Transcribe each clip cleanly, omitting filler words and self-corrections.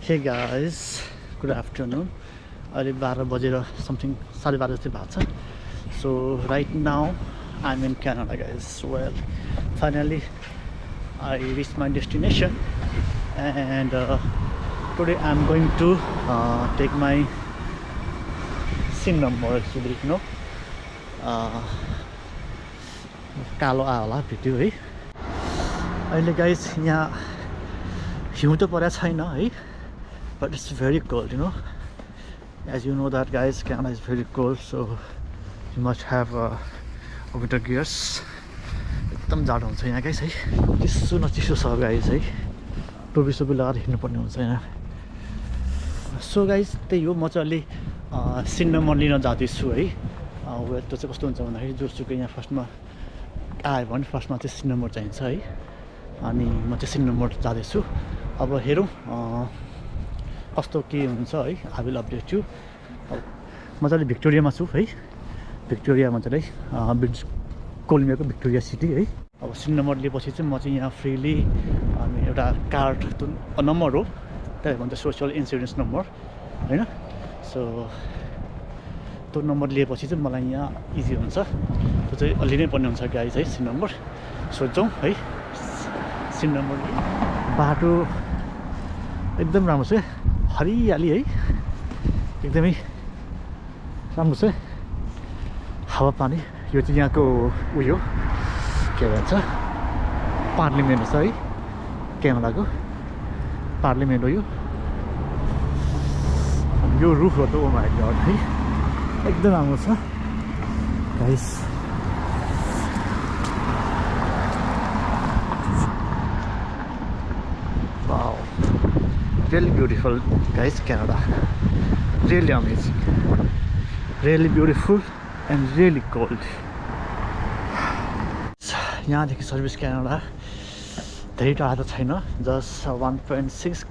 Hey guys, good afternoon. अहिले 12 बजेर something 12:30 जति भएको छ. So right now I'm in Canada, guys. Well, finally I reached my destination, and today I'm going to take my SIM number. Actually, you know, कालो आयो होला video है. अहिले guys यहाँ हिउँ त परेको छैन है, but it's very cold, you know. As you know that guys, Canada is very cold, so you must have winter gears. एकदम जाडो हुन्छ यहाँ guys है. चिसो न चिसो छ guys है. टोपी सोपी लगाएर हिँड्नुपर्ने हुन्छ यहाँ. So guys, त्यही हो, म चाहिँ अलि सिम नम्बर लिन जाँदैछु है. वेल त्यो चाहिँ कस्तो हुन्छ भन्दाखेरि जोसुकै यहाँ फर्स्टमा आयो भने फर्स्टमा चाहिँ सिम नम्बर चाहिन्छ है. अनि म चाहिँ सिम नम्बर जाँदैछु. अब हेरौँ कस्तो के हुन्छ है. I will update you. म चाहिँ भिक्टोरियामा छु है. भिक्टोरियामा चाहिँ ब्रिटिस कोलम्बियाको भिक्टोरिया सिटी है. अब सिम नम्बर लिएपछि चाहिँ म चाहिँ यहाँ फ्रीली अनि एउटा कार्ड नम्बर हो, त्यही भन्छ सोसियल इन्सुरेन्स नम्बर होइन. सो त्यो नम्बर लिएपछि चाहिँ मलाई यहाँ इजी हुन्छ. त्यो चाहिँ अलि नै पर्ने हुन्छ गाइज है सिम नम्बर. सोध्छौँ है सिम नम्बर. बाटो एकदम राम्रो छ, हरियाली है, एकदमै राम्रो छ. हावापानी यो चाहिँ यहाँको उयो के भन्छ पार्लिमेन्ट छ है, क्यानाडाको पार्लिमेन्ट हो यो. यो रुफ हो त ओ माइ गॉड है, एकदम राम्रो छ guys. Wow, really beautiful guys, Canada. Really amazing, really beautiful and really cold. यहाँदेखि सर्भिस क्यानाडा धेरै टाढा त छैन, जस्ट 1.6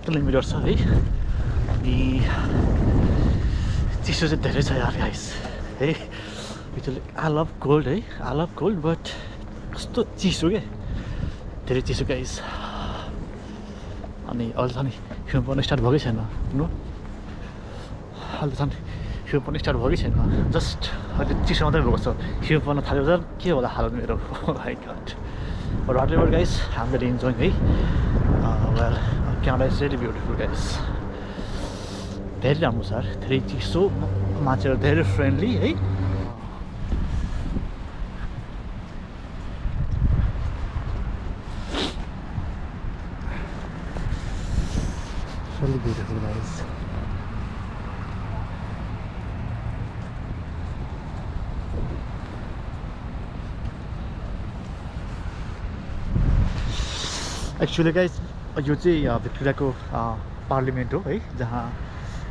किलोमिटर छ है. अनि चिसो चाहिँ धेरै छ यार गाइस है. आई लभ कोल्ड है, आई लभ कोल्ड, बट कस्तो चिसो के, धेरै चिसो गाइस. अनि अहिले त नि हिउँ पर्न स्टार्ट भएकै छैन, नो अहिले त हिउँ पर्न स्टार्ट भएकै छैन. जस्ट अहिले चिसो मात्रै भएको छ. हिउँ पर्न थाल्यो त के होला हालत मेरो. My God. But whatever guys, I am very enjoying है. Well, Canada is really beautiful guys. धेरै राम्रो छ यार, धेरै चिसो, मान्छेहरू धेरै फ्रेन्डली है. Really beautiful guys. Actually guys, यो चाहिँ भिक्टोरियाको पार्लिमेन्ट हो है, जहाँ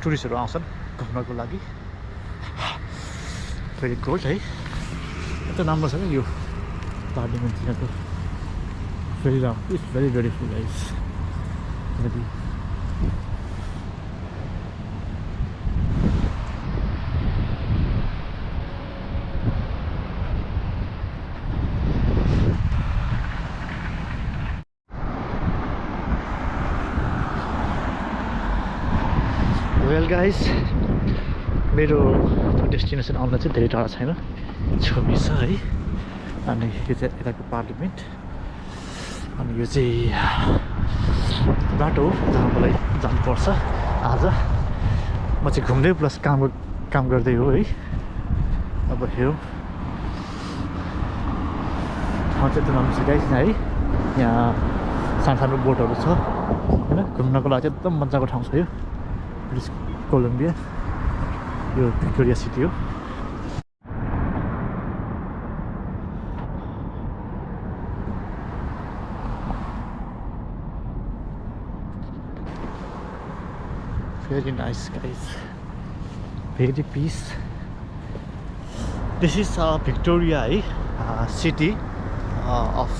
टुरिस्टहरू आउँछन् घुम्नको लागि. भेरी कोल्ड है, एकदम राम्रो छ यो पार्लिमेन्ट यहाँको. भेरी राम्रो, it's very beautiful guys. Well guys, मेरो डेस्टिनेसन आउन चाहिँ धेरै टाढा छैन, छेउमै छ है. अनि यो चाहिँ यताको पार्लिमेन्ट. अनि यो चाहिँ बाटो हो जहाँ मलाई जानुपर्छ आज. म चाहिँ घुम्दै प्लस काम गर्दै हो है. अब हेरौँ, ठाउँ चाहिँ एकदम राम्रो छ गाइस है. यहाँ सानो सानो बोटहरू छ होइन, घुम्नको लागि चाहिँ एकदम मजाको ठाउँ छ यो ब्रिटिस कोलम्बिया. यो भिक्टोरिया सिटी हो. Very nice guys, very peace. This is Victoria city of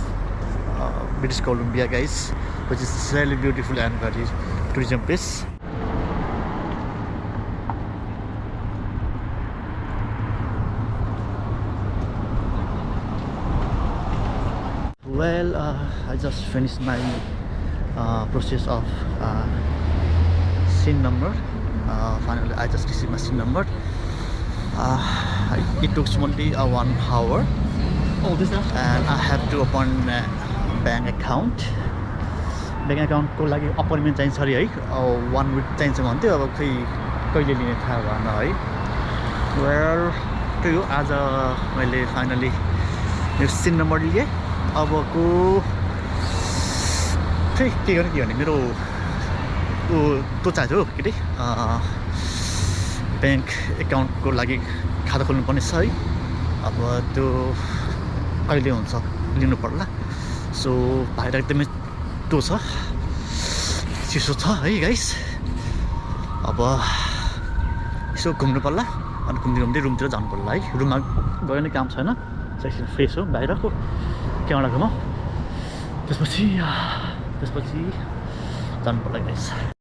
British Columbia guys, which is really beautiful and very tourism place. Well, I just finished my process of SIN number. Finally, I just received my SIN number. It took only 1 hour. Oh, this stuff? And I have to open bank account. Bank account को लागि appointment चाहिन्छ अरे है 1 week चाहिन्छ भन्थ्यो अब खै कहिले लिने थाहा भएन है वेल त्यो आज मैले फाइनली यो सिन नम्बर लिए अबको खै के गर्ने मेरो त्यो चाहियो के अरे बैंक account को लागि खाता खोल्नु पर्ने छ है अब त्यो कहिले हुन्छ लिनु पर्ला सो बाहिर एकदमै त्यो छ चिसो छ है गाइस अब यसो घुम्नु पर्ला अनि घुम्दै रुमतिर जानु पर्ला है रुममा गयो नि काम छैन एकछिन फ्रेस हो बाहिरको क्यामेरा घुमाऊ त्यसपछि जानु पर्ला गाइस